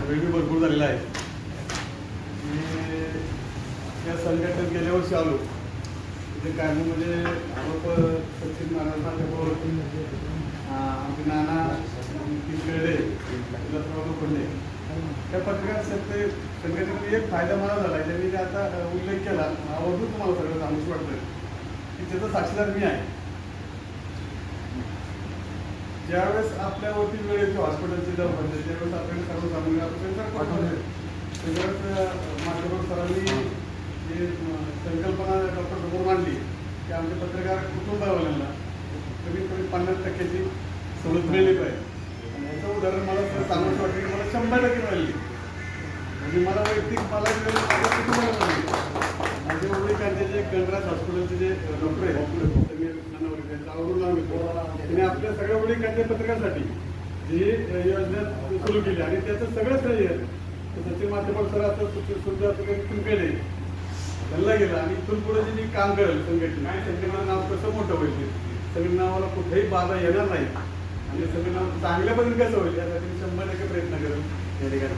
वेळ भरपूर झालेला आहे. या संघटनेत गेल्या वर्षी आलो तिथे कारमूमध्ये सचिन महाराज आमचे नाना खेळले पडले. त्या पत्रकार संघटनेचा एक फायदा मला झाला ज्यांनी आता उल्लेख केला आवर्जून तुम्हाला सगळं सांगूच वाटतं की त्याचा साक्षीदार मी आहे. ज्यावेळेस आपल्यावरती वेळ येतो हॉस्पिटलची जाऊ पडते त्यावेळेस आपल्याला सर्व सामग्री आपण पाठवले. त्याच्यावेळेस मार्गदर्शक सरांनी जे संकल्पना डॉक्टर समोर मांडली की आमचे पत्रकार कुटुंबावाल्यांना कमीत कमी 50% सवलत मिळली पाहिजे. आणि याचं उदाहरण मला सर सांगायचं वाटतं की मला 100% मिळाली. म्हणजे मला वैयक्तिक मला कुटुंबाला मिळाली. माझे वडिलांचे जे गणराज हॉस्पिटलचे जे डॉक्टर आहेत त्यांचा आवडून नाव घेतो त्याने आपल्या सगळ्या वडिलांच्या पत्रकासाठी जी योजना सुरू केली आणि त्याचं सगळं श्रेय सचिन माध्यम सर असं सुद्धा इथून केले त्यांना गेलं आणि इथून पुढे जे काम करेल संघटनेचं नाव कसं मोठं होईल सगळ्या नावाला कुठेही बाधा येणार नाही आणि सगळं नाव चांगल्या पद्धतीने कसं होईल यासाठी 100% प्रयत्न करेल या ठिकाणी.